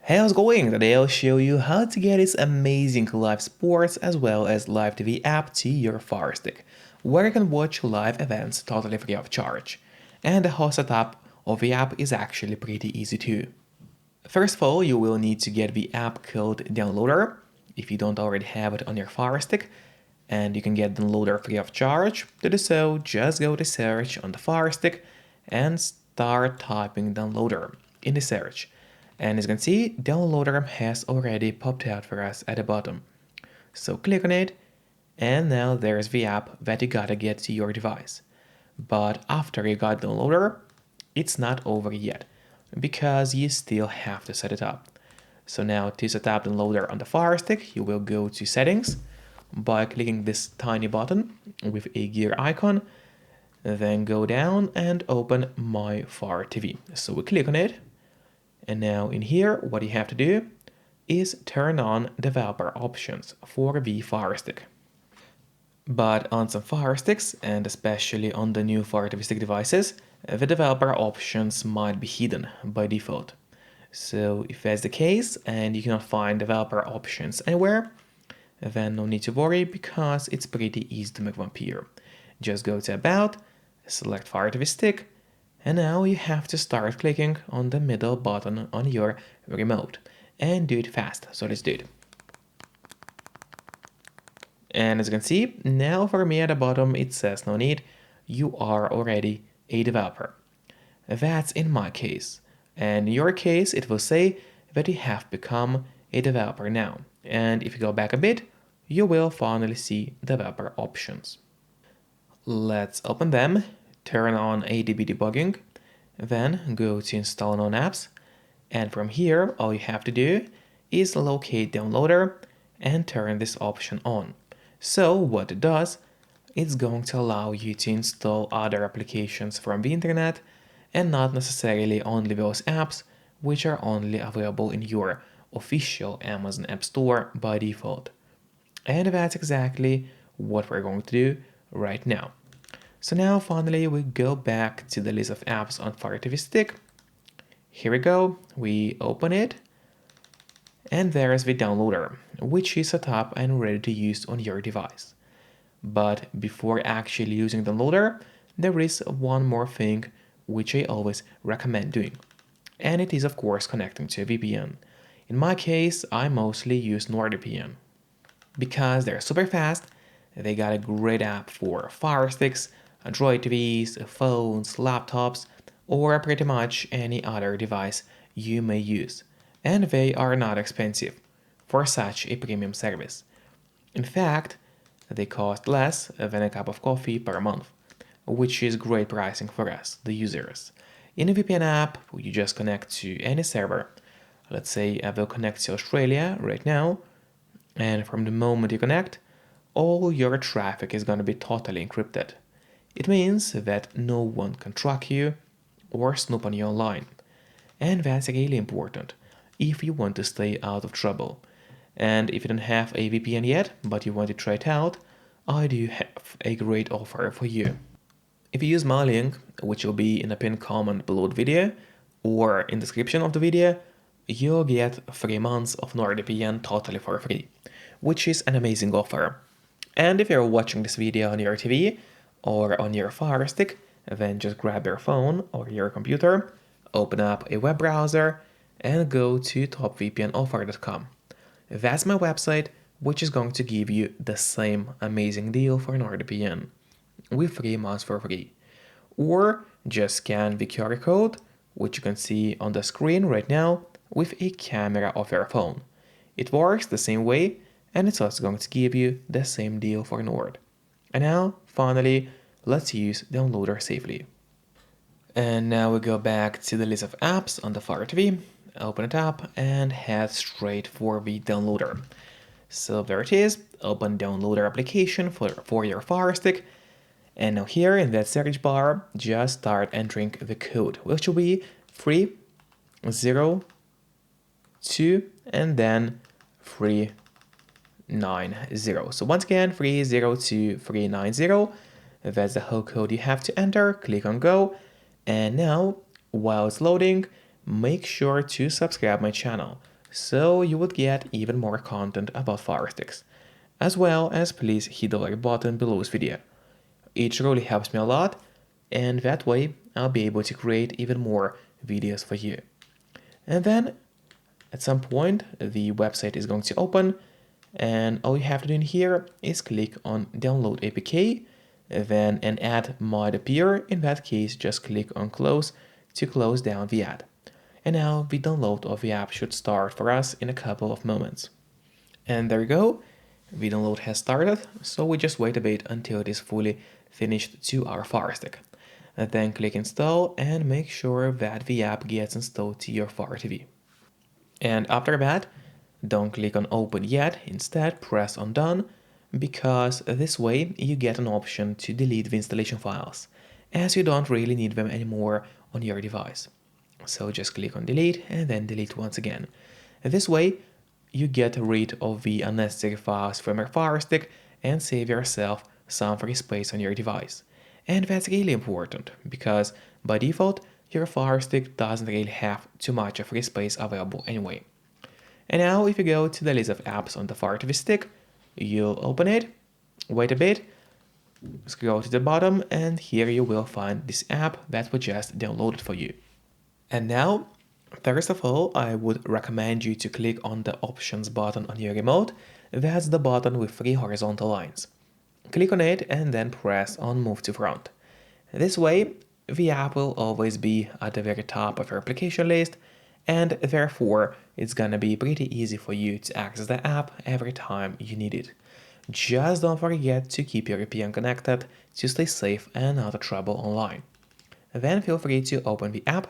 Hey, how's it going? Today I'll show you how to get this amazing live sports as well as live TV app to your Firestick, where you can watch live events totally free of charge. And the whole setup of the app is actually pretty easy too. First of all, you will need to get the app called Downloader if you don't already have it on your Firestick, and you can get Downloader free of charge. To do so, just go to search on the Firestick and start typing Downloader in the search. And as you can see, Downloader has already popped out for us at the bottom. So click on it, and now there's the app that you gotta get to your device. But after you got Downloader, it's not over yet, because you still have to set it up. So now to set up Downloader on the Firestick, you will go to Settings by clicking this tiny button with a gear icon, then go down and open My Fire TV. So we click on it. And now in here, what you have to do is turn on developer options for the Firestick. But on some Firesticks, and especially on the new Fire TV Stick devices, the developer options might be hidden by default. So if that's the case and you cannot find developer options anywhere, then no need to worry because it's pretty easy to make them appear. Just go to About, select Fire TV Stick, and now you have to start clicking on the middle button on your remote and do it fast. So let's do it. And as you can see, now for me at the bottom it says no need, you are already a developer. That's in my case. And in your case, it will say that you have become a developer now. And if you go back a bit, you will finally see developer options. Let's open them. Turn on ADB debugging, then go to install known apps, and from here all you have to do is locate Downloader and turn this option on. So what it does, it's going to allow you to install other applications from the internet and not necessarily only those apps which are only available in your official Amazon App Store by default. And that's exactly what we're going to do right now. So now finally we go back to the list of apps on Fire TV Stick. Here we go, we open it, and there's the downloader, which is set up and ready to use on your device. But before actually using the downloader, there is one more thing which I always recommend doing. And it is of course connecting to a VPN. In my case, I mostly use NordVPN because they're super fast. They got a great app for Fire Sticks, Android TVs, phones, laptops, or pretty much any other device you may use. And they are not expensive for such a premium service. In fact, they cost less than a cup of coffee per month, which is great pricing for us, the users. In a VPN app, you just connect to any server. Let's say I will connect to Australia right now, and from the moment you connect, all your traffic is going to be totally encrypted. It means that no one can track you or snoop on you online. And that's really important if you want to stay out of trouble. And if you don't have a VPN yet, but you want to try it out, I do have a great offer for you. If you use my link, which will be in the pinned comment below the video or in the description of the video, you'll get 3 months of NordVPN totally for free, which is an amazing offer. And if you're watching this video on your TV or on your Fire Stick, then just grab your phone or your computer, open up a web browser, and go to topvpnoffer.com. That's my website, which is going to give you the same amazing deal for NordVPN with 3 months for free. Or just scan the QR code, which you can see on the screen right now, with a camera of your phone. It works the same way, and it's also going to give you the same deal for Nord. And now, finally, let's use Downloader safely. And now we go back to the list of apps on the Fire TV, open it up, and head straight for the Downloader. So there it is, open Downloader application for your Fire Stick. And now here in that search bar, just start entering the code, which will be 302 and then 390. So once again, 302390. That's the whole code you have to enter. Click on go. And now, while it's loading, make sure to subscribe my channel, so you would get even more content about Firesticks. As well as please hit the like button below this video. It really helps me a lot, and that way I'll be able to create even more videos for you. And then at some point the website is going to open, and all you have to do in here is click on download APK, then an ad might appear. In that case, just click on close to close down the ad. And now the download of the app should start for us in a couple of moments. And there you go, the download has started, so we just wait a bit until it is fully finished to our Firestick. And then click install and make sure that the app gets installed to your Fire TV. And after that, don't click on open yet, instead press on done, because this way you get an option to delete the installation files, as you don't really need them anymore on your device. So just click on delete and then delete once again. This way you get rid of the unnecessary files from your Firestick and save yourself some free space on your device. And that's really important, because by default your Firestick doesn't really have too much of free space available anyway. And now if you go to the list of apps on the Fire TV stick, you'll open it, wait a bit, scroll to the bottom, and here you will find this app that we just downloaded for you. And now, first of all, I would recommend you to click on the options button on your remote. That's the button with 3 horizontal lines. Click on it and then press on move to front. This way, the app will always be at the very top of your application list, and therefore it's gonna be pretty easy for you to access the app every time you need it. Just don't forget to keep your VPN connected to stay safe and out of trouble online. Then feel free to open the app.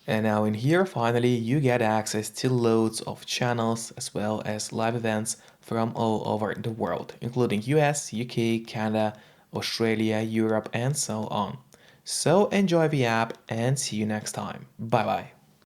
And now in here, finally, you get access to loads of channels as well as live events from all over the world, including US, UK, Canada, Australia, Europe, and so on. So enjoy the app and see you next time. Bye bye.